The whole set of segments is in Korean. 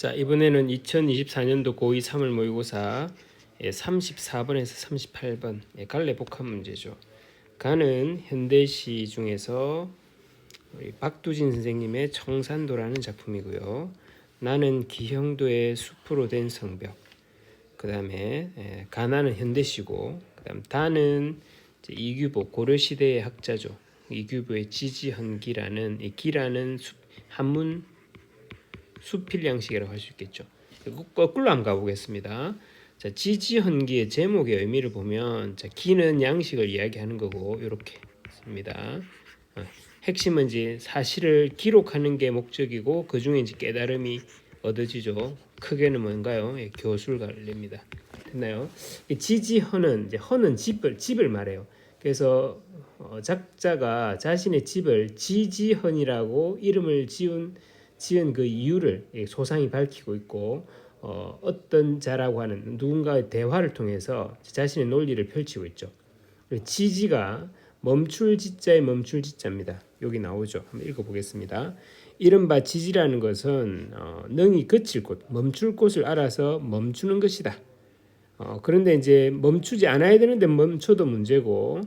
자, 이번에는 2024년도 고2 3월 모의고사 34번에서 38번 갈래 복합 문제죠. 가는 현대시 중에서 우리 박두진 선생님의 청산도라는 작품이고요. 나는 기형도의 숲으로 된 성벽. 그 다음에 가나는 현대시고, 그 다음 다는 이규보 고려시대의 학자죠. 이규보의 지지헌기라는 이 기라는 한문 수필 양식이라고 할 수 있겠죠. 거꾸로 한번 가보겠습니다. 자, 지지헌기의 제목의 의미를 보면, 자, 기는 양식을 이야기하는 거고 이렇게 씁니다. 핵심은 이제 사실을 기록하는 게 목적이고 그 중에 이제 깨달음이 얻어지죠. 크게는 뭔가요? 교술 관례입니다. 됐나요? 지지헌은 이제 헌은 집을 말해요. 그래서 작자가 자신의 집을 지지헌이라고 이름을 지은 그 이유를 소상히 밝히고 있고, 어떤 자라고 하는 누군가의 대화를 통해서 자신의 논리를 펼치고 있죠. 지지가 멈출 지자의 멈출 지자입니다. 여기 나오죠. 한번 읽어보겠습니다. 이른바 지지라는 것은 능이 그칠 곳, 멈출 곳을 알아서 멈추는 것이다. 그런데 이제 멈추지 않아야 되는데 멈춰도 문제고,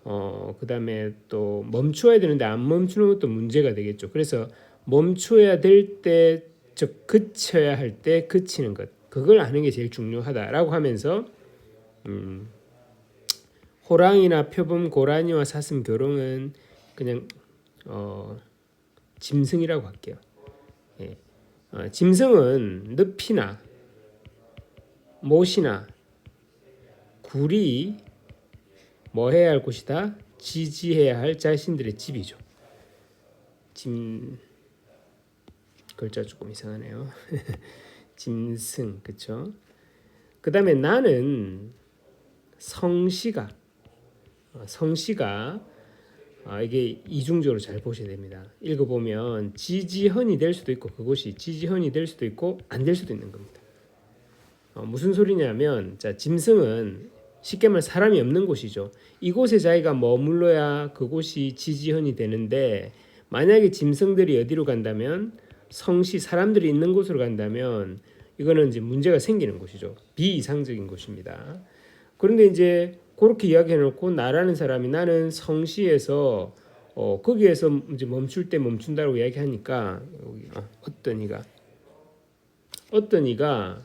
그 다음에 또 멈춰야 되는데 안 멈추는 것도 문제가 되겠죠. 그래서 멈춰야 될 때, 즉 그쳐야 할 때 그치는 것, 그걸 아는 게 제일 중요하다라고 하면서 호랑이나 표범, 고라니와 사슴, 교롱은 그냥 짐승이라고 할게요. 짐승은 늪이나 못이나 굴이 뭐 해야 할 곳이다? 지지해야 할 자신들의 집이죠. 글자 조금 이상하네요. 짐승, 그쵸? 그 다음에 나는 성씨가 이게 이중적으로 잘 보셔야 됩니다. 읽어보면 지지헌이 될 수도 있고 그것이 지지헌이 될 수도 있고 안 될 수도 있는 겁니다. 무슨 소리냐면, 자, 짐승은 쉽게 말해 사람이 없는 곳이죠. 이곳에 자기가 머물러야 그곳이 지지헌이 되는데, 만약에 짐승들이 어디로 간다면, 성시 사람들이 있는 곳으로 간다면 이거는 이제 문제가 생기는 곳이죠. 비이상적인 곳입니다. 그런데 이제 그렇게 이야기해놓고 나라는 사람이 나는 성시에서 거기에서 이제 멈출 때 멈춘다고 이야기하니까 여기 어떤 이가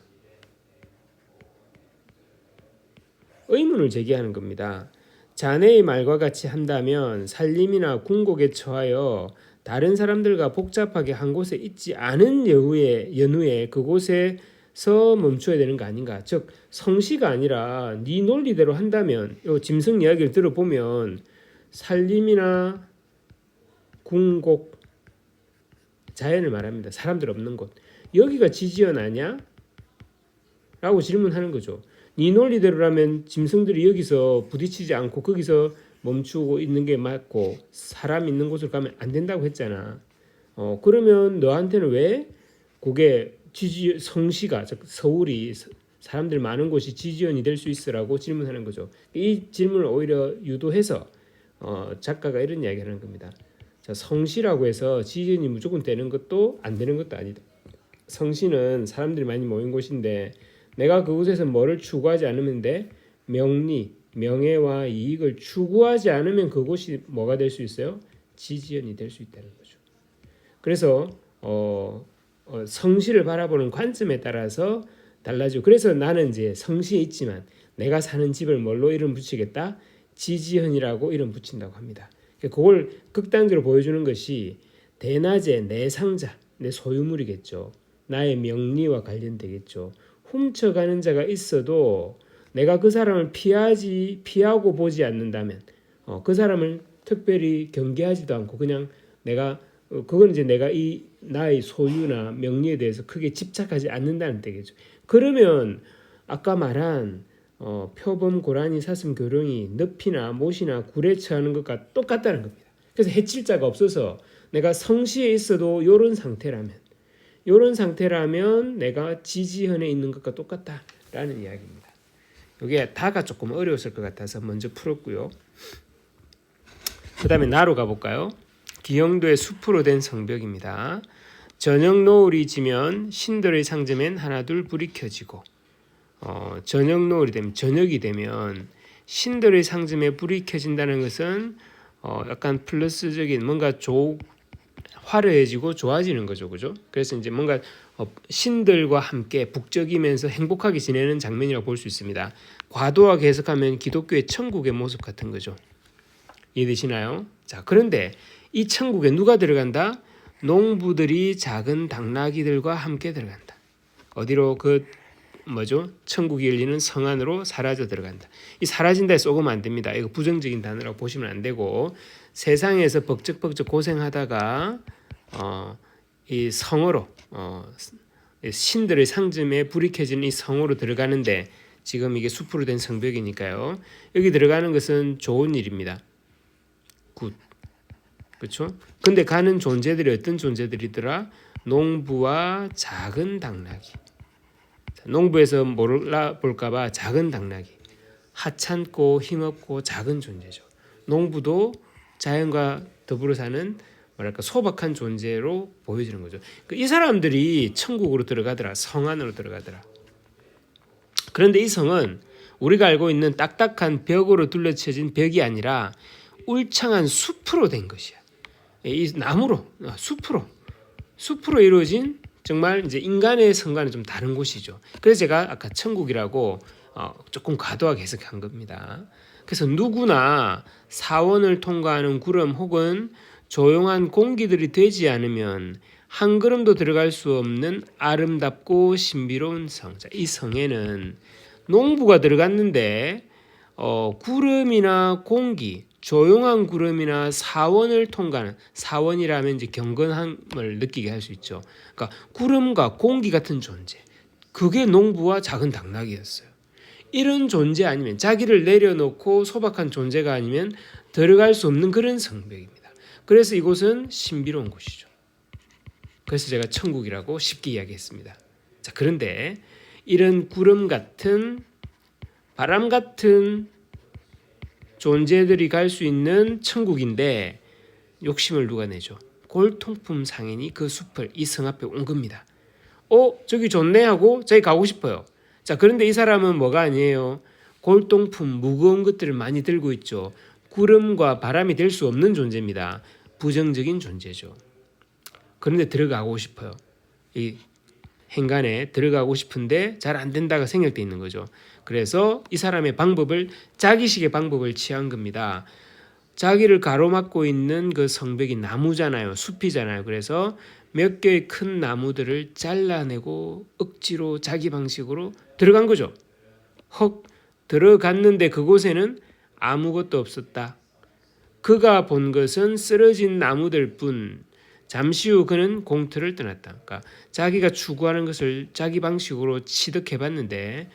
의문을 제기하는 겁니다. 자네의 말과 같이 한다면 산림이나 궁곡에 처하여 다른 사람들과 복잡하게 한 곳에 있지 않은 연후에 그곳에서 멈춰야 되는 거 아닌가. 즉 성시가 아니라 네 논리대로 한다면, 이 짐승 이야기를 들어보면 산림이나 궁곡, 자연을 말합니다. 사람들 없는 곳, 여기가 지지연 아니야? 라고 질문하는 거죠. 네 논리대로라면 짐승들이 여기서 부딪히지 않고 거기서 멈추고 있는 게 맞고 사람 있는 곳으로 가면 안 된다고 했잖아. 그러면 너한테는 왜 그게 성시가, 즉 서울이 사람들 많은 곳이 지지연이 될 수 있으라고 질문하는 거죠. 이 질문을 오히려 유도해서 작가가 이런 이야기를 하는 겁니다. 자, 성시라고 해서 지지연이 무조건 되는 것도 안 되는 것도 아니다. 성시는 사람들이 많이 모인 곳인데 내가 그곳에서 뭐를 추구하지 않으면 돼? 명예와 이익을 추구하지 않으면 그곳이 뭐가 될 수 있어요? 지지연이 될 수 있다는 거죠. 그래서 성시를 바라보는 관점에 따라서 달라지고, 그래서 나는 이제 성시에 있지만 내가 사는 집을 뭘로 이름 붙이겠다? 지지연이라고 이름 붙인다고 합니다. 그걸 극단적으로 보여주는 것이 대낮에 내 상자, 내 소유물이겠죠. 나의 명리와 관련되겠죠. 훔쳐가는 자가 있어도 내가 그 사람을 피하고 보지 않는다면, 그 사람을 특별히 경계하지도 않고 그냥 그건 이제 내가 이 나의 소유나 명리에 대해서 크게 집착하지 않는다는 뜻이죠. 그러면 아까 말한 표범, 고라니, 사슴, 교룡이 늪이나 못이나 굴에 처하는 것과 똑같다는 겁니다. 그래서 해칠 자가 없어서 내가 성시에 있어도 이런 상태라면 내가 지지헌에 있는 것과 똑같다라는 이야기입니다. 이게 다가 조금 어려웠을 것 같아서 먼저 풀었고요. 그 다음에 나로 가볼까요? 기형도의 숲으로 된 성벽입니다. 저녁 노을이 지면 신들의 상점엔 하나둘 불이 켜지고 저녁 노을이 되면 저녁이 되면 신들의 상점에 불이 켜진다는 것은 약간 플러스적인 뭔가 화려해지고 좋아지는 거죠, 그죠? 그래서 이제 뭔가 신들과 함께 북적이면서 행복하게 지내는 장면이라고 볼 수 있습니다. 과도하게 해석하면 기독교의 천국의 모습 같은 거죠. 이해되시나요? 자, 그런데 이 천국에 누가 들어간다? 농부들이 작은 당나귀들과 함께 들어간다. 어디로? 천국이 열리는 성 안으로 사라져 들어간다. 이 사라진다에 쏘으면 안 됩니다. 이거 부정적인 단어라고 보시면 안 되고, 세상에서 벅적벅적 고생하다가 이 성으로 신들의 상점에 불이 켜진 이 성으로 들어가는데, 지금 이게 숲으로 된 성벽이니까요. 여기 들어가는 것은 좋은 일입니다. 굿. 그렇죠? 근데 가는 존재들이 어떤 존재들이더라? 농부와 작은 당나귀. 농부에서 몰라볼까봐 작은 당나귀. 하찮고 힘없고 작은 존재죠. 농부도 자연과 더불어 사는 소박한 존재로 보여지는 거죠. 이 사람들이 천국으로 들어가더라. 성 안으로 들어가더라. 그런데 이 성은 우리가 알고 있는 딱딱한 벽으로 둘러쳐진 벽이 아니라 울창한 숲으로 된 것이야. 이 나무로, 숲으로 이루어진 정말 이제 인간의 성과는 좀 다른 곳이죠. 그래서 제가 아까 천국이라고 조금 과도하게 해석한 겁니다. 그래서 누구나 사원을 통과하는 구름 혹은 조용한 공기들이 되지 않으면 한 걸음도 들어갈 수 없는 아름답고 신비로운 성. 자, 이 성에는 농부가 들어갔는데 구름이나 공기, 조용한 구름이나 사원을 통과하는, 사원이라면 이제 경건함을 느끼게 할 수 있죠. 그러니까 구름과 공기 같은 존재, 그게 농부와 작은 당나귀였어요. 이런 존재 아니면, 자기를 내려놓고 소박한 존재가 아니면 들어갈 수 없는 그런 성벽입니다. 그래서 이곳은 신비로운 곳이죠. 그래서 제가 천국이라고 쉽게 이야기했습니다. 자, 그런데 이런 구름 같은, 바람 같은 존재들이 갈 수 있는 천국인데 욕심을 누가 내죠? 골통품 상인이 그 숲을, 이 성 앞에 온 겁니다. 저기 좋네 하고 저기 가고 싶어요. 자, 그런데 이 사람은 뭐가 아니에요? 골동품, 무거운 것들을 많이 들고 있죠. 구름과 바람이 될 수 없는 존재입니다. 부정적인 존재죠. 그런데 들어가고 싶어요. 이 행간에 들어가고 싶은데 잘 안 된다가 생각돼 있는 거죠. 그래서 이 사람의 방법을, 자기식의 방법을 취한 겁니다. 자기를 가로막고 있는 그 성벽이 나무잖아요. 숲이잖아요. 그래서 몇 개의 큰 나무들을 잘라내고 억지로 자기 방식으로 들어간 거죠. 들어갔는데 그곳에는 아무것도 없었다. 그가 본 것은 쓰러진 나무들 뿐. 잠시 후 그는 공터를 떠났다. 그러니까 자기가 추구하는 것을 자기 방식으로 취득해봤는데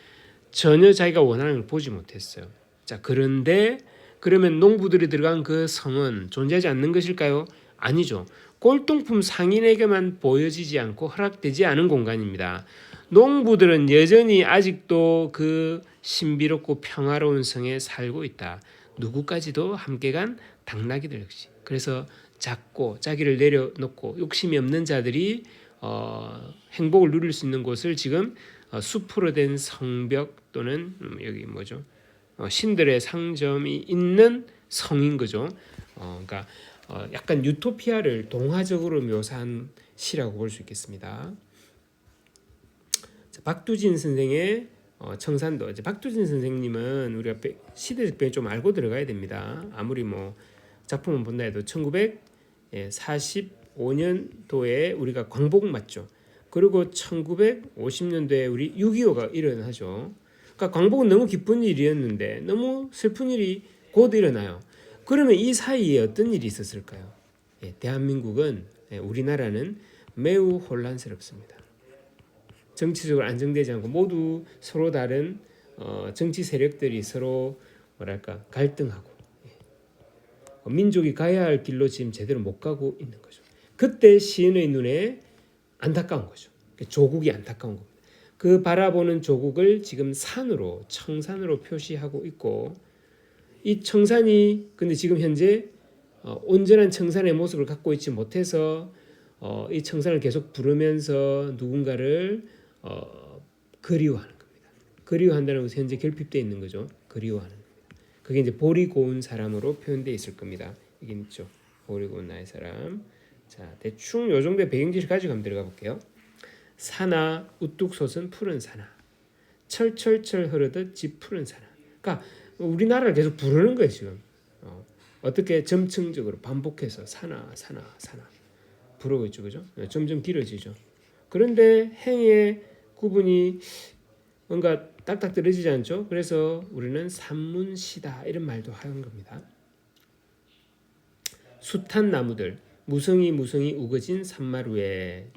전혀 자기가 원하는 걸 보지 못했어요. 자, 그런데 그러면 농부들이 들어간 그 성은 존재하지 않는 것일까요? 아니죠. 골동품 상인에게만 보여지지 않고 허락되지 않은 공간입니다. 농부들은 여전히 아직도 그 신비롭고 평화로운 성에 살고 있다. 누구까지도 함께 간 당나귀들 역시. 그래서 작고 자기를 내려놓고 욕심이 없는 자들이 행복을 누릴 수 있는 곳을 지금 숲으로 된 성벽 또는 여기 신들의 상점이 있는 성인 거죠. 그러니까 약간 유토피아를 동화적으로 묘사한 시라고 볼 수 있겠습니다. 자, 박두진 선생의 청산도. 이제 박두진 선생님은 우리가 시대적 배경 좀 알고 들어가야 됩니다. 아무리 작품을 본다 해도 1945년도에 우리가 광복 맞죠. 그리고 1950년도에 우리 6.25가 일어나죠. 그러니까 광복은 너무 기쁜 일이었는데 너무 슬픈 일이 곧 일어나요. 그러면 이 사이에 어떤 일이 있었을까요? 대한민국은, 우리나라는 매우 혼란스럽습니다. 정치적으로 안정되지 않고 모두 서로 다른 정치 세력들이 서로 갈등하고 민족이 가야 할 길로 지금 제대로 못 가고 있는 거죠. 그때 시인의 눈에 안타까운 거죠. 조국이 안타까운 겁니다. 그 바라보는 조국을 지금 산으로, 청산으로 표시하고 있고, 이 청산이 근데 지금 현재 온전한 청산의 모습을 갖고 있지 못해서 이 청산을 계속 부르면서 누군가를 그리워하는 겁니다. 그리워한다는 것은 현재 결핍되어 있는 거죠. 그리워하는 겁니다. 그게 이제 볼이 고운 사람으로 표현되어 있을 겁니다. 이게 있죠. 볼이 고운 나의 사람. 자, 대충 요 정도의 배경지를 가지고 한번 들어가 볼게요. 사나 우뚝 솟은 푸른 사나 철철철 흐르듯 집 푸른 사나. 그러니까 우리나라를 계속 부르는 거예요 지금. 어떻게 점층적으로 반복해서 사나 사나 사나 부르고 있죠, 그죠? 점점 길어지죠. 그런데 행의 구분이 뭔가 딱딱 떨어지지 않죠. 그래서 우리는 산문시다 이런 말도 하는 겁니다. 숱한 나무들 무성이 우거진 산마루에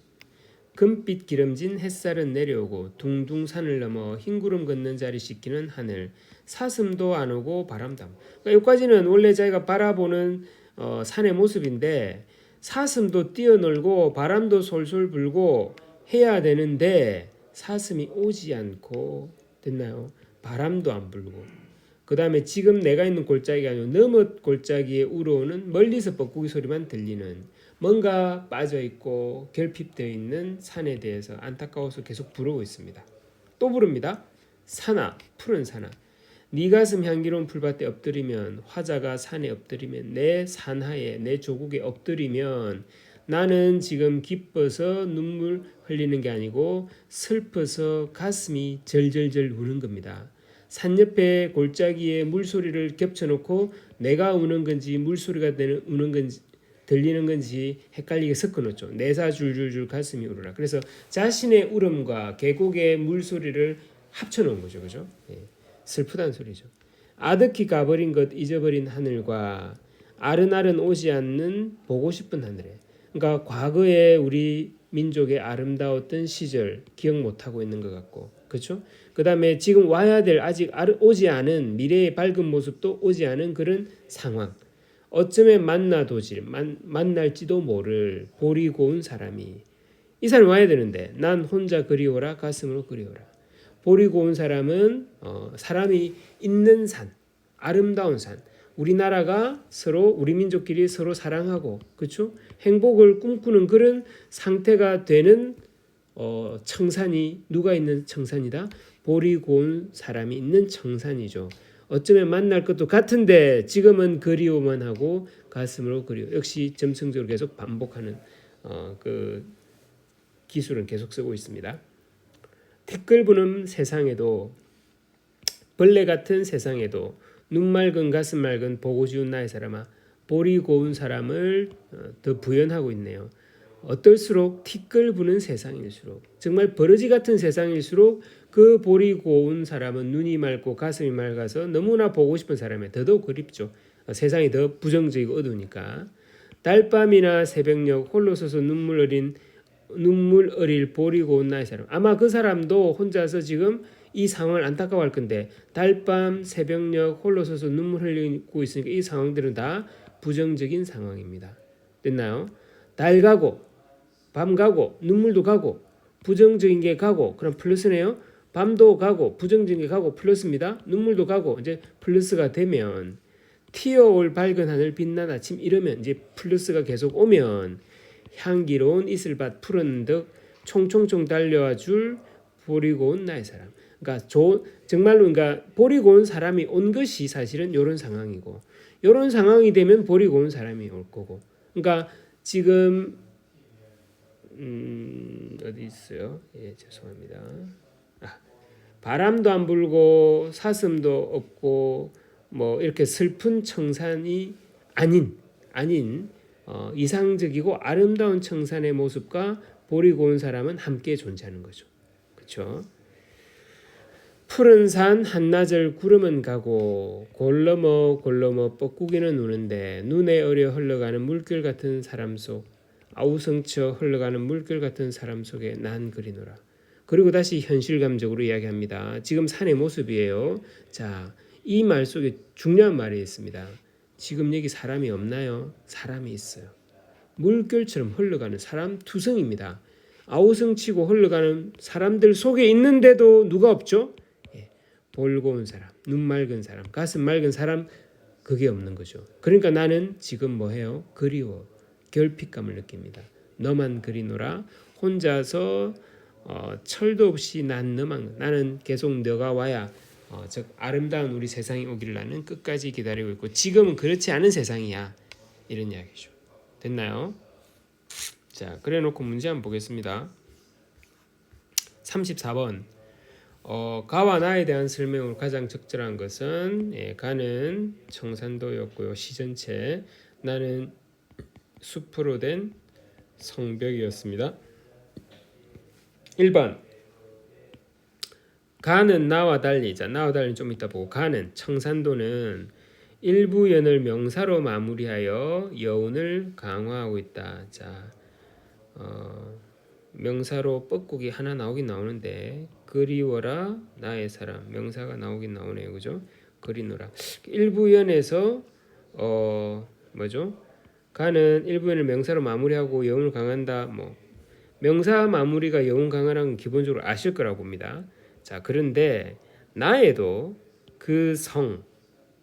금빛 기름진 햇살은 내려오고 둥둥 산을 넘어 흰구름 걷는 자리 씻기는 하늘 사슴도 안 오고 바람도 안 오고. 그러니까 여기까지는 원래 자기가 바라보는 산의 모습인데 사슴도 뛰어놀고 바람도 솔솔 불고 해야 되는데 사슴이 오지 않고 됐나요? 바람도 안 불고 그 다음에 지금 내가 있는 골짜기가 아니고 너뭇 골짜기에 우러오는 멀리서 뻐꾸기 소리만 들리는 뭔가 빠져있고 결핍되어 있는 산에 대해서 안타까워서 계속 부르고 있습니다. 또 부릅니다. 사나 푸른 사나 네 가슴 향기로운 풀밭에 엎드리면 화자가 산에 엎드리면 내 산하에 내 조국에 엎드리면 나는 지금 기뻐서 눈물 흘리는 게 아니고 슬퍼서 가슴이 절절절 우는 겁니다. 산 옆에 골짜기에 물소리를 겹쳐놓고 내가 우는 건지 물소리가 우는 건지 들리는 건지 헷갈리게 섞어놓죠. 내사 줄줄줄 가슴이 울어라. 그래서 자신의 울음과 계곡의 물소리를 합쳐놓은 거죠. 그죠? 예. 슬프다는 소리죠. 아득히 가버린 것 잊어버린 하늘과 아른아른 오지 않는 보고 싶은 하늘에 그러니까 과거에 우리 민족의 아름다웠던 시절 기억 못하고 있는 것 같고 그렇죠? 그 다음에 지금 와야 될 아직 오지 않은 미래의 밝은 모습도 오지 않은 그런 상황 어쩌면 만날지도 모를 볼이 고운 사람이 이 사람이 와야 되는데 난 혼자 그리워라 가슴으로 그리워라. 볼이 고운 사람은 사람이 있는 산 아름다운 산 우리나라가 서로 우리 민족끼리 서로 사랑하고 그렇죠? 행복을 꿈꾸는 그런 상태가 되는 청산이 누가 있는 청산이다? 볼이 고운 사람이 있는 청산이죠. 어쩌면 만날 것도 같은데 지금은 그리워만 하고 가슴으로 그리워. 역시 점성적으로 계속 반복하는 그 기술은 계속 쓰고 있습니다. 티끌부는 세상에도 벌레 같은 세상에도 눈 맑은 가슴 맑은 보고 지운 나의 사람아 볼이 고운 사람을 더 부연하고 있네요. 어떨수록 티끌 부는 세상일수록 정말 버러지 같은 세상일수록 그 볼이 고운 사람은 눈이 맑고 가슴이 맑아서 너무나 보고 싶은 사람에 더더욱 그립죠. 세상이 더 부정적이고 어두우니까. 달밤이나 새벽녘 홀로 서서 눈물 어릴 볼이 고운 나의 사람. 아마 그 사람도 혼자서 지금 이 상황을 안타까워할 건데 달밤 새벽녘 홀로 서서 눈물 흘리고 있으니까 이 상황들은 다 부정적인 상황입니다. 됐나요? 달 가고 밤 가고 눈물도 가고 부정적인 게 가고 그럼 플러스네요. 밤도 가고 부정적인 게 가고 플러스입니다. 눈물도 가고 이제 플러스가 되면 튀어올 밝은 하늘 빛난 아침 이러면 이제 플러스가 계속 오면 향기로운 이슬밭 푸른 덕 총총총 달려와 줄 볼이 고운 나의 사람. 그러니까 정말로 그러니까 볼이 고운 사람이 온 것이 사실은 이런 상황이고 이런 상황이 되면 볼이 고운 사람이 올 거고. 그러니까 지금 어디 있어요? 예, 죄송합니다. 바람도 안 불고 사슴도 없고 뭐 이렇게 슬픈 청산이 아닌 이상적이고 아름다운 청산의 모습과 볼이 고운 사람은 함께 존재하는 거죠. 그렇죠? 푸른 산 한나절 구름은 가고 골넘어 뻐꾸기는 우는데 눈에 어려 흘러가는 물결 같은 사람 속 아우성쳐 흘러가는 물결 같은 사람 속에 난 그리노라. 그리고 다시 현실감적으로 이야기합니다. 지금 산의 모습이에요. 자, 이 말 속에 중요한 말이 있습니다. 지금 여기 사람이 없나요? 사람이 있어요. 물결처럼 흘러가는 사람 투성입니다. 아우성치고 흘러가는 사람들 속에 있는데도 누가 없죠? 볼 고운 사람, 눈 맑은 사람, 가슴 맑은 사람 그게 없는 거죠. 그러니까 나는 지금 뭐해요? 그리워, 결핍감을 느낍니다. 너만 그리노라. 혼자서 철도 없이 난 너만, 나는 계속 너가 와야 즉 아름다운 우리 세상이 오기를 나는 끝까지 기다리고 있고 지금은 그렇지 않은 세상이야. 이런 이야기죠. 됐나요? 자, 그래 놓고 문제 한번 보겠습니다. 34번. 가와 나에 대한 설명으로 가장 적절한 것은 가는 청산도였고요. 시전체. 나는 숲으로 된 성벽이었습니다. 1번. 가는 나와 달리. 자, 나와 달리 좀 이따 보고. 가는 청산도는 일부 연을 명사로 마무리하여 여운을 강화하고 있다. 자, 명사로 뻐꾸기 하나 나오긴 나오는데 그리워라 나의 사람 명사가 나오긴 나오네요. 그죠? 그리노라. 일부연에서 뭐죠? 가는 일부연을 명사로 마무리하고 여운을 강한다. 뭐 명사 마무리가 여운 강하라는 건 기본적으로 아실 거라고 봅니다. 자, 그런데 나에도 그 성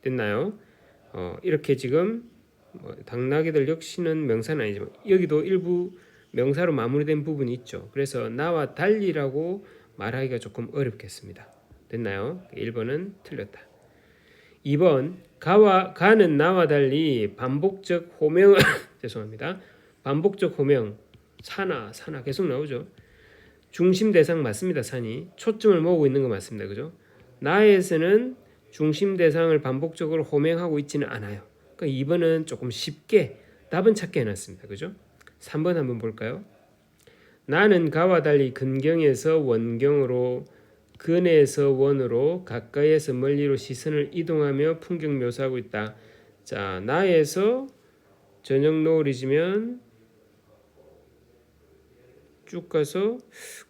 됐나요? 이렇게 지금 당나귀들 역시는 명사는 아니지만 여기도 일부 명사로 마무리된 부분이 있죠. 그래서 나와 달리라고 말하기가 조금 어렵겠습니다. 됐나요? 1번은 틀렸다. 2번 가는 나와 달리 반복적 호명 죄송합니다. 반복적 호명 산하 계속 나오죠. 중심 대상 맞습니다. 산이 초점을 모으고 있는 거 맞습니다. 그죠? 나에서는 중심 대상을 반복적으로 호명하고 있지는 않아요. 그러니까 2번은 조금 쉽게 답은 찾게 해놨습니다. 그죠? 3번 한번 볼까요? 나는 가와 달리 근경에서 원경으로 근에서 원으로 가까이에서 멀리로 시선을 이동하며 풍경 묘사하고 있다. 자, 나에서 저녁 노을이 지면 쭉 가서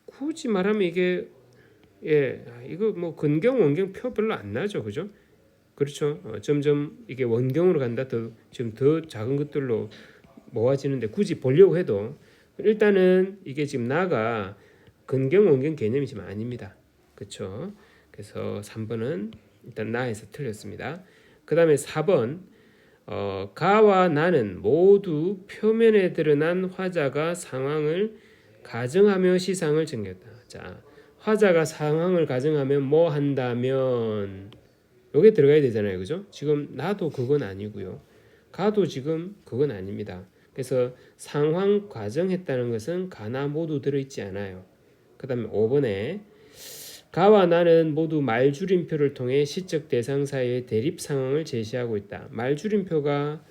굳이 말하면 이게 이거 뭐 근경 원경 표 별로 안 나죠. 그죠? 그렇죠. 점점 이게 원경으로 간다. 지금 더 작은 것들로 모아지는데 굳이 보려고 해도 일단은 이게 지금 나가 근경 원경 개념이 지금 아닙니다. 그렇죠? 그래서 3번은 일단 나에서 틀렸습니다. 그 다음에 4번 가와 나는 모두 표면에 드러난 화자가 상황을 가정하며 시상을 전개했다. 자, 화자가 상황을 가정하면 뭐 한다면 여기에 들어가야 되잖아요. 그죠? 지금 나도 그건 아니고요. 가도 지금 그건 아닙니다. 그래서 상황 과정했다는 것은 가나 모두 들어있지 않아요. 그 다음에 5번에 가와 나는 모두 말줄임표를 통해 시적 대상 사이의 대립 상황을 제시하고 있다. 말줄임표가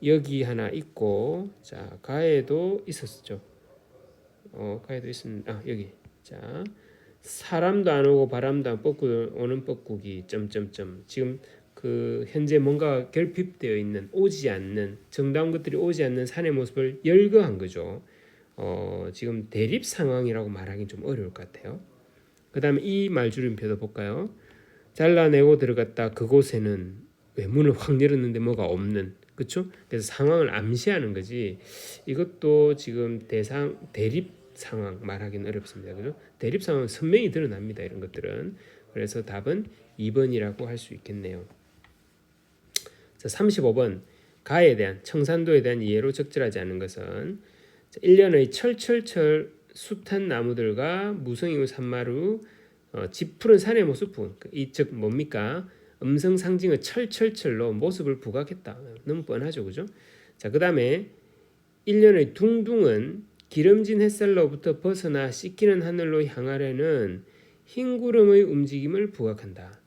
여기 하나 있고 자 가에도 있었죠. 가에도 있습니다. 여기 자 사람도 안 오고 바람도 안 뻗고 오는 뻐꾸기 점점점 지금 그 현재 뭔가 결핍되어 있는 오지 않는 정다운 것들이 오지 않는 산의 모습을 열거한 거죠. 지금 대립 상황이라고 말하기는 좀 어려울 것 같아요. 그 다음에 이 말줄임표도 볼까요? 잘라내고 들어갔다 그곳에는 왜 문을 확 열었는데 뭐가 없는 그렇죠? 그래서 상황을 암시하는 거지 이것도 지금 대립 상황 말하기는 어렵습니다. 그죠? 대립 상황은 선명히 드러납니다. 이런 것들은. 그래서 답은 2번이라고 할 수 있겠네요. 자, 35번 가에 대한 청산도에 대한 이해로 적절하지 않은 것은 1년의 철철철 숱한 나무들과 무성이고 산마루 짙푸른 산의 모습 부분 이즉 뭡니까? 음성 상징의 철철철로 모습을 부각했다. 너무 뻔하죠. 그죠? 자, 그 다음에 1년의 둥둥은 기름진 햇살로부터 벗어나 씻기는 하늘로 향하려는 흰 구름의 움직임을 부각한다.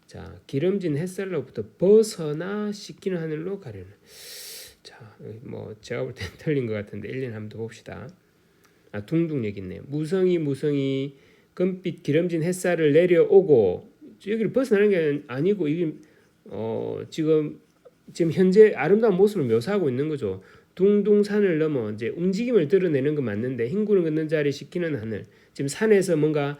자, 기름진 햇살로부터 벗어나 씻기는 하늘로 가려는. 자, 뭐 제가 볼 땐 틀린 것 같은데 1년 한번 더 봅시다. 둥둥 여기 있네요. 무성이 금빛 기름진 햇살을 내려오고 여기를 벗어나는 게 아니고 이게 지금 현재 아름다운 모습을 묘사하고 있는 거죠. 둥둥 산을 넘어 이제 움직임을 드러내는 건 맞는데 흰 구름 걷는 자리 씻기는 하늘. 지금 산에서 뭔가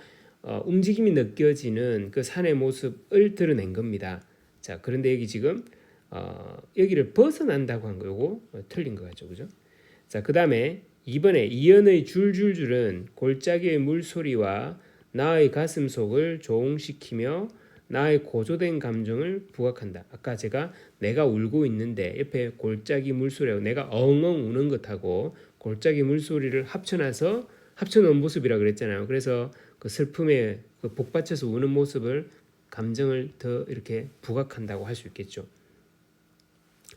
움직임이 느껴지는 그 산의 모습을 드러낸 겁니다. 자, 그런데 여기 지금 여기를 벗어난다고 한 거고 틀린 거 같죠, 그죠? 자, 그 다음에 2번에 이연의 줄줄줄은 골짜기의 물소리와 나의 가슴 속을 조웅시키며 나의 고조된 감정을 부각한다. 아까 제가 내가 울고 있는데 옆에 골짜기 물소리하고 내가 엉엉 우는 것하고 골짜기 물소리를 합쳐놓은 모습이라 그랬잖아요. 그래서 그 슬픔에 그 복받쳐서 우는 모습을 감정을 더 이렇게 부각한다고 할 수 있겠죠.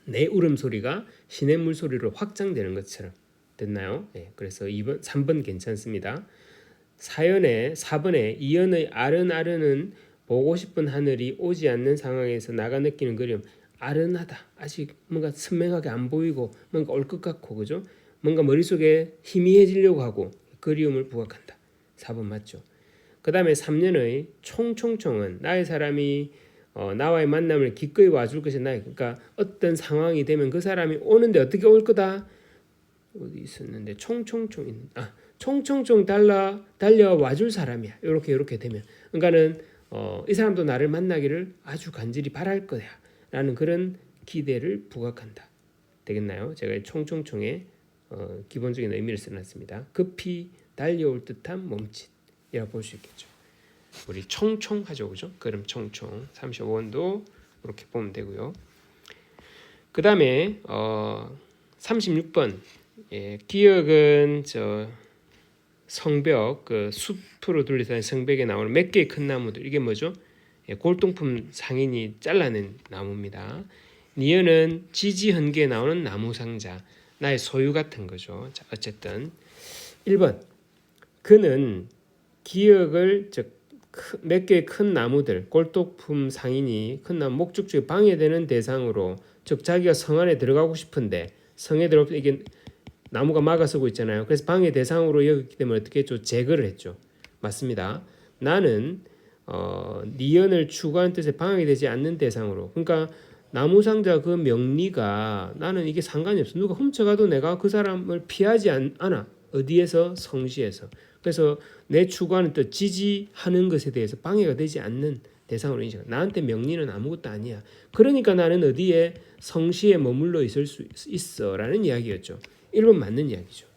내 울음소리가 시냇물 소리로 확장되는 것처럼 됐나요? 네, 그래서 3번 괜찮습니다. 사연의 4번에 이연의 아른아른은 보고 싶은 하늘이 오지 않는 상황에서 나가 느끼는 그리움. 아른하다. 아직 뭔가 선명하게 안 보이고 뭔가 올 것 같고 그죠? 뭔가 머릿속에 희미해지려고 하고 그리움을 부각한다. 4번 맞죠? 그 다음에 3년의 총총총은 나의 사람이 나와의 만남을 기꺼이 와줄 것이 나의 그러니까 어떤 상황이 되면 그 사람이 오는데 어떻게 올 거다. 어디 있었는데 총총총 달려와줄 사람이야. 이렇게 되면 그러니까는 이 사람도 나를 만나기를 아주 간절히 바랄 거야 라는 그런 기대를 부각한다. 되겠나요? 제가 총총총의 기본적인 의미를 써놨습니다. 급히 달려올 듯한 몸짓이라고 볼 수 있겠죠. 우리 총총 하죠, 그죠? 그럼 총총 35번도 이렇게 보면 되고요. 그 다음에 36번 기억은 성벽 그 숲으로 둘러싼 성벽에 나오는 몇 개의 큰 나무들 이게 뭐죠? 골동품 상인이 잘라낸 나무입니다. 니은은 지지헌기에 나오는 나무 상자 나의 소유 같은 거죠. 자, 어쨌든 1번 그는 기억을 몇 개의 큰 나무들 골동품 상인이 큰 나무 목적지에 방해되는 대상으로 즉 자기가 성 안에 들어가고 싶은데 성에 들어오면 이게 나무가 막아서고 있잖아요. 그래서 방해 대상으로 여겼기 때문에 어떻게 했죠? 제거를 했죠. 맞습니다. 나는 니언을 추구하는 뜻에 방해되지 않는 대상으로 그러니까 나무상자 그 명리가 나는 이게 상관이 없어. 누가 훔쳐가도 내가 그 사람을 피하지 않아. 어디에서? 성시에서. 그래서 내 추구하는 뜻 지지하는 것에 대해서 방해가 되지 않는 대상으로 인식해. 나한테 명리는 아무것도 아니야. 그러니까 나는 어디에 성시에 머물러 있을 수 있어 라는 이야기였죠. 1번 맞는 이야기죠.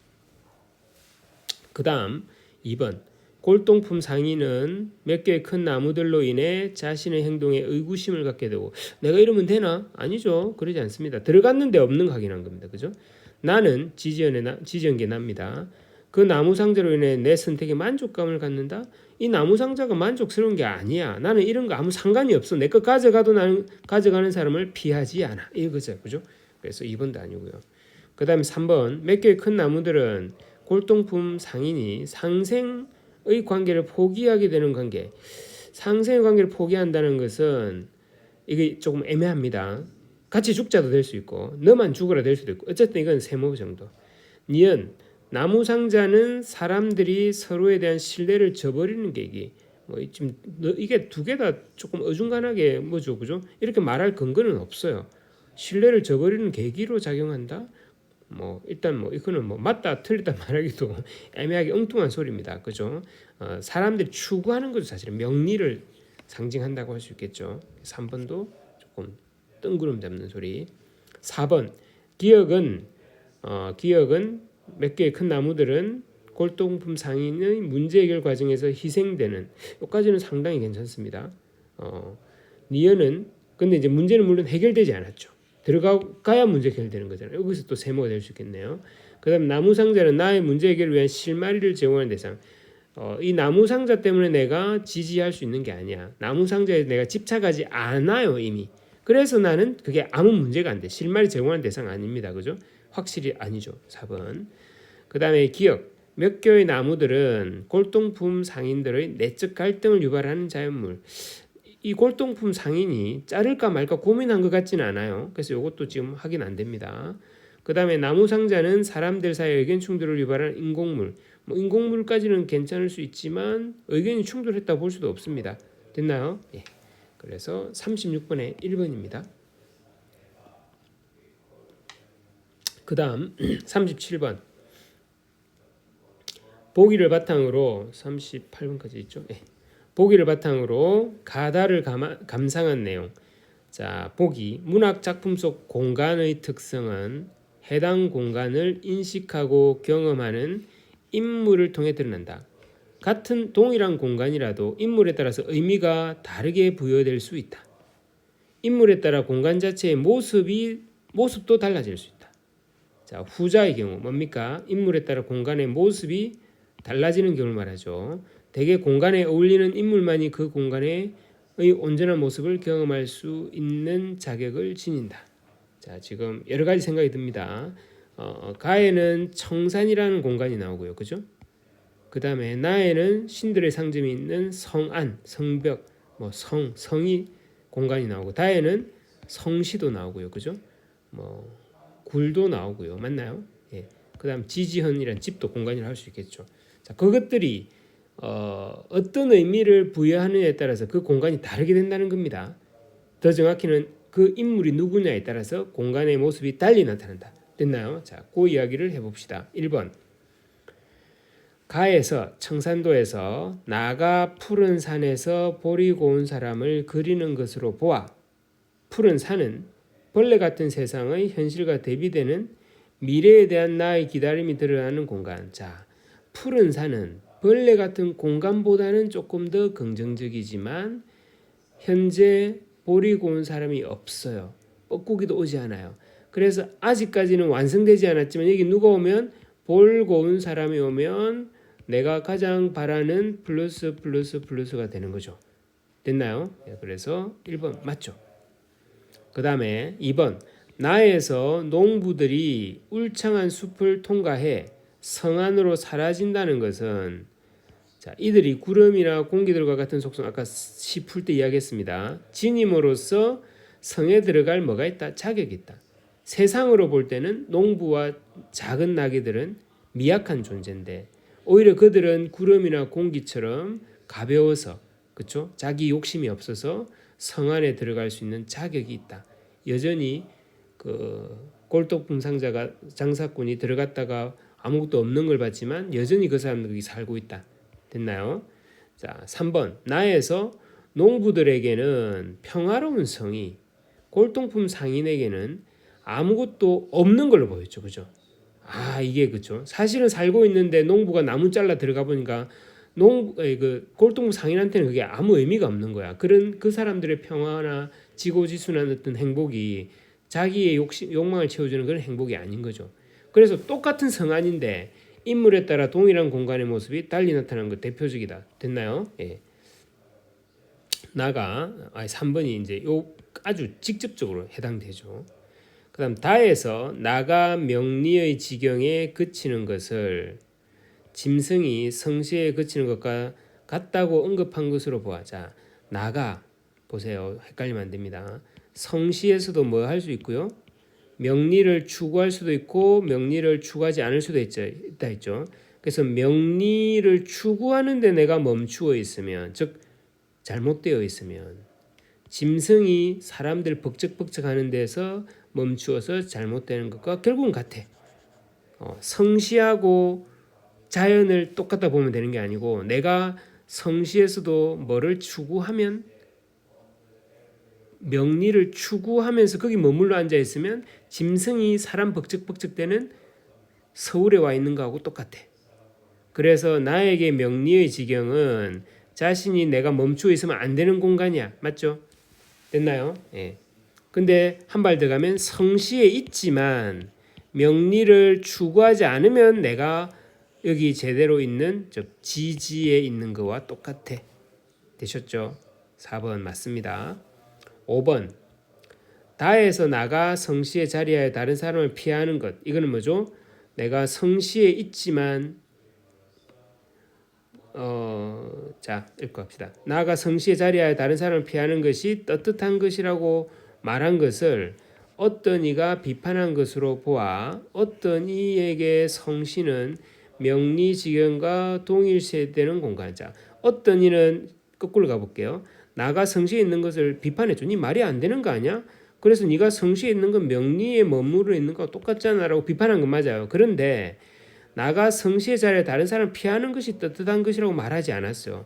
그 다음 2번 골동품 상인은 몇 개의 큰 나무들로 인해 자신의 행동에 의구심을 갖게 되고 내가 이러면 되나? 아니죠. 그러지 않습니다. 들어갔는데 없는 거 확인한 겁니다. 그죠? 나는 지지연계 납니다. 그 나무 상자로 인해 내 선택에 만족감을 갖는다? 이 나무 상자가 만족스러운 게 아니야. 나는 이런 거 아무 상관이 없어. 내 거 가져가도 나는 가져가는 사람을 피하지 않아. 이거죠. 그죠? 그래서 2번도 아니고요. 그 다음에 3번 몇 개의 큰 나무들은 골동품 상인이 상생의 관계를 포기하게 되는 관계. 상생의 관계를 포기한다는 것은 이게 조금 애매합니다. 같이 죽자도 될 수 있고 너만 죽어라 될 수도 있고 어쨌든 이건 세모 정도. 니은 나무 상자는 사람들이 서로에 대한 신뢰를 저버리는 계기. 지금 이게 두 개 다 조금 어중간하게 뭐죠, 그죠? 이렇게 말할 근거는 없어요. 신뢰를 저버리는 계기로 작용한다. 일단 이거는 맞다 틀리다 말하기도 애매하게 엉뚱한 소리입니다. 그죠? 사람들이 추구하는 것도 사실은 명리를 상징한다고 할 수 있겠죠. 3번도 조금 뜬구름 잡는 소리. 4번 기억은 몇 개의 큰 나무들은 골동품 상인의 문제 해결 과정에서 희생되는 여기까지는 상당히 괜찮습니다. 니은은 근데 이제 문제는 물론 해결되지 않았죠. 들어가야 문제 해결되는 거잖아요. 여기서 또 세모가 될 수 있겠네요. 그 다음 나무 상자는 나의 문제 해결을 위한 실마리를 제공하는 대상. 이 나무 상자 때문에 내가 지지할 수 있는 게 아니야. 나무 상자에 내가 집착하지 않아요 이미. 그래서 나는 그게 아무 문제가 안 돼. 실마리 제공하는 대상 아닙니다. 그죠? 확실히 아니죠. 4번. 그 다음에 기억. 몇 개의 나무들은 골동품 상인들의 내적 갈등을 유발하는 자연물. 이 골동품 상인이 자를까 말까 고민한 것 같지는 않아요. 그래서 이것도 지금 확인 안 됩니다. 그 다음에 나무 상자는 사람들 사이에 의견 충돌을 유발하는 인공물. 인공물까지는 괜찮을 수 있지만 의견이 충돌했다고 볼 수도 없습니다. 됐나요? 예. 그래서 36번에 1번입니다. 그 다음 37번 보기를 바탕으로 38번까지 있죠. 예. 보기를 바탕으로 가다를 감상한 내용. 자, 보기 문학 작품 속 공간의 특성은 해당 공간을 인식하고 경험하는 인물을 통해 드러난다. 같은 동일한 공간이라도 인물에 따라서 의미가 다르게 부여될 수 있다. 인물에 따라 공간 자체의 모습도 달라질 수 있다. 자, 후자의 경우 뭡니까? 인물에 따라 공간의 모습이 달라지는 경우를 말하죠. 대개 공간에 어울리는 인물만이 그 공간의 온전한 모습을 경험할 수 있는 자격을 지닌다. 자, 지금 여러 가지 생각이 듭니다. 가에는 청산이라는 공간이 나오고요, 그죠? 그 다음에 나에는 신들의 상징이 있는 성안, 성벽, 뭐 성이 공간이 나오고, 다에는 성시도 나오고요, 그죠? 뭐 굴도 나오고요, 맞나요? 예. 그다음 지지현이란 집도 공간이라 할 수 있겠죠. 자, 그것들이 어떤 의미를 부여하느냐에 따라서 그 공간이 다르게 된다는 겁니다. 더 정확히는 그 인물이 누구냐에 따라서 공간의 모습이 달리 나타난다. 됐나요? 자, 그 이야기를 해봅시다. 1번. 가에서 청산도에서 나가 푸른 산에서 보리고 온 사람을 그리는 것으로 보아 푸른 산은 벌레 같은 세상의 현실과 대비되는 미래에 대한 나의 기다림이 드러나는 공간. 자, 푸른 산은 벌레 같은 공간보다는 조금 더 긍정적이지만 현재 보리고 온 사람이 없어요. 뻐꾸기도 오지 않아요. 그래서 아직까지는 완성되지 않았지만 여기 누가 오면 볼고 온 사람이 오면 내가 가장 바라는 플러스가 되는 거죠. 됐나요? 그래서 1번 맞죠. 그 다음에 2번. 나에서 농부들이 울창한 숲을 통과해 성 안으로 사라진다는 것은, 자, 이들이 구름이나 공기들과 같은 속성, 아까 시 풀 때 이야기했습니다. 지님으로써 성에 들어갈 뭐가 있다? 자격이 있다. 세상으로 볼 때는 농부와 작은 나귀들은 미약한 존재인데 오히려 그들은 구름이나 공기처럼 가벼워서, 그렇죠? 자기 욕심이 없어서 성 안에 들어갈 수 있는 자격이 있다. 여전히 그 꼴떡붕상자가 장사꾼이 들어갔다가 아무것도 없는 걸 봤지만 여전히 그 사람들이 살고 있다. 됐나요? 자, 3번. 나에서 농부들에게는 평화로운 성이 골동품 상인에게는 아무것도 없는 걸로 보였죠. 그죠? 이게 그죠. 사실은 살고 있는데 농부가 나무 잘라 들어가 보니까 그 골동품 상인한테는 그게 아무 의미가 없는 거야. 그런 그 사람들의 평화나 지고지순한 어떤 행복이 자기의 욕망을 채워주는 그런 행복이 아닌 거죠. 그래서 똑같은 성안인데 인물에 따라 동일한 공간의 모습이 달리 나타나는 것 대표적이다. 됐나요? 예. 3번이 이제 요 아주 직접적으로 해당되죠. 그다음 다에서 나가 명리의 지경에 그치는 것을 짐승이 성시에 그치는 것과 같다고 언급한 것으로 보아자. 나가 보세요. 헷갈리면 안 됩니다. 성시에서도 뭐 할 수 있고요. 명리를 추구할 수도 있고 명리를 추구하지 않을 수도 있다 했죠. 그래서 명리를 추구하는데 내가 멈추어 있으면, 즉 잘못되어 있으면, 짐승이 사람들 벅적벅적하는 데서 멈추어서 잘못되는 것과 결국은 같아. 성시하고 자연을 똑같다 보면 되는 게 아니고 내가 성시에서도 뭐를 추구하면, 명리를 추구하면서 거기 머물러 앉아 있으면 짐승이 사람 벅적벅적대는 서울에 와 있는 거하고 똑같아. 그래서 나에게 명리의 지경은 자신이 내가 멈추어 있으면 안 되는 공간이야. 맞죠? 됐나요? 예. 근데 한 발 더 가면 성시에 있지만 명리를 추구하지 않으면 내가 여기 제대로 있는, 즉 지지에 있는 거와 똑같아. 되셨죠? 4번 맞습니다. 5번. 다에서 나가 성시에 자리하여 다른 사람을 피하는 것. 이거는 뭐죠? 내가 성시에 있지만 자, 읽고 합시다. 나가 성시에 자리하여 다른 사람을 피하는 것이 떳떳한 것이라고 말한 것을 어떤 이가 비판한 것으로 보아 어떤 이에게 성시는 명리지경과 동일시되는 공간자. 어떤 이는 거꾸로 가볼게요. 나가 성시에 있는 것을 비판했죠. 네 말이 안 되는 거 아니야? 그래서 네가 성시에 있는 건 명리에 머무르 있는 거와 똑같잖아 라고 비판한 건 맞아요. 그런데 나가 성시의 자리에 다른 사람을 피하는 것이 떳떳한 것이라고 말하지 않았어요.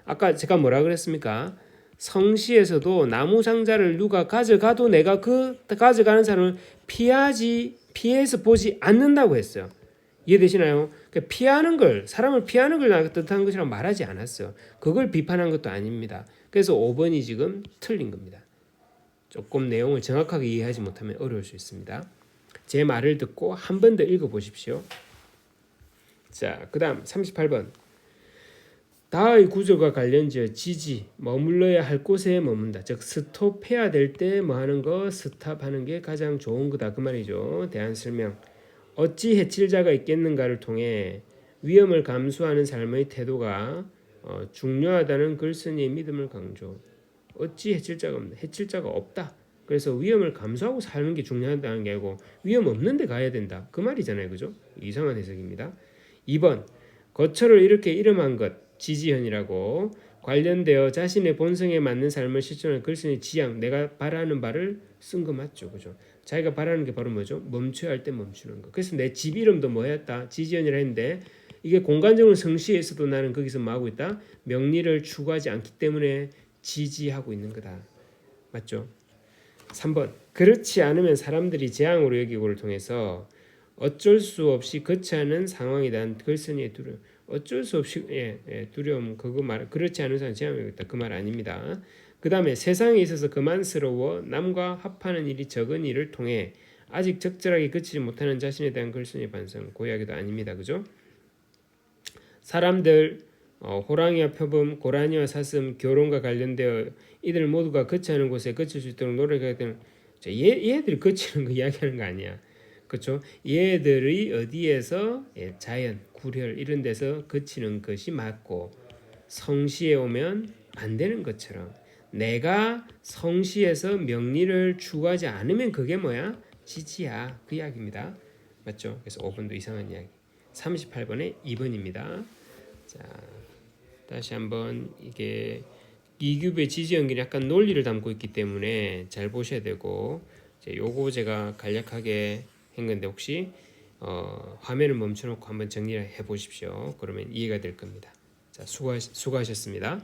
아까 제가 뭐라 그랬습니까? 성시에서도 나무 상자를 누가 가져가도 내가 그 가져가는 사람을 피해서 보지 않는다고 했어요. 이해되시나요? 그러니까 피하는 걸, 사람을 피하는 걸 나가 떳떳한 것이라고 말하지 않았어요. 그걸 비판한 것도 아닙니다. 그래서 5번이 지금 틀린 겁니다. 조금 내용을 정확하게 이해하지 못하면 어려울 수 있습니다. 제 말을 듣고 한 번 더 읽어보십시오. 자, 그 다음 38번. 다의 구조가 관련지어 지지, 머물러야 할 곳에 머문다. 즉 스톱해야 될 때 뭐 하는 거? 스탑하는 게 가장 좋은 거다. 그 말이죠. 대안 설명. 어찌 해칠자가 있겠는가를 통해 위험을 감수하는 삶의 태도가 중요하다는 글쓴이의 믿음을 강조. 어찌 해칠자가 없나? 해칠자가 없다. 그래서 위험을 감수하고 사는 게 중요하다는 게 아니고 위험 없는데 가야 된다. 그 말이잖아요. 그죠? 이상한 해석입니다. 2번. 거처를 이렇게 이름한 것. 지지현이라고 관련되어 자신의 본성에 맞는 삶을 실천하는 글쓴이 지향, 내가 바라는 바를 쓴 거 맞죠, 그죠? 자기가 바라는 게 바로 뭐죠? 멈춰야 할 때 멈추는 거. 그래서 내 집 이름도 뭐였다? 지지현이라 했는데 이게 공간적으로 성시에 있어도 나는 거기서 뭐 하고 있다? 명리를 추구하지 않기 때문에 지지하고 있는 거다. 맞죠? 3번. 그렇지 않으면 사람들이 재앙으로 여기고를 통해서 어쩔 수 없이 거치하는 상황에 대한 글쓴이의 두려움. 어쩔 수 없이 두려움 그거 말 그렇지 않은 사람 재앙이겠다 그 말 아닙니다. 그 다음에 세상에 있어서 그만스러워 남과 합하는 일이 적은 일을 통해 아직 적절하게 그치지 못하는 자신에 대한 글쓴이의 반성 그 이야기도 아닙니다. 그죠? 사람들 호랑이와 표범, 고라니와 사슴, 결혼과 관련되어 이들 모두가 거치하는 곳에 거칠 수 있도록 노력해야 되는 얘들이 거치는 거 이야기하는 거 아니야. 그렇죠? 얘들이 어디에서 자연, 구렬 이런 데서 거치는 것이 맞고 성시에 오면 안 되는 것처럼 내가 성시에서 명리를 추구하지 않으면 그게 뭐야? 지지야. 그 이야기입니다. 맞죠? 그래서 5번도 이상한 이야기. 38번에 2번입니다. 자, 다시 한번 이게 이규배의 지지 연결이 약간 논리를 담고 있기 때문에 잘 보셔야 되고 요거 제가 간략하게 한 건데 혹시 화면을 멈춰놓고 한번 정리를 해보십시오. 그러면 이해가 될 겁니다. 자, 수고하셨습니다.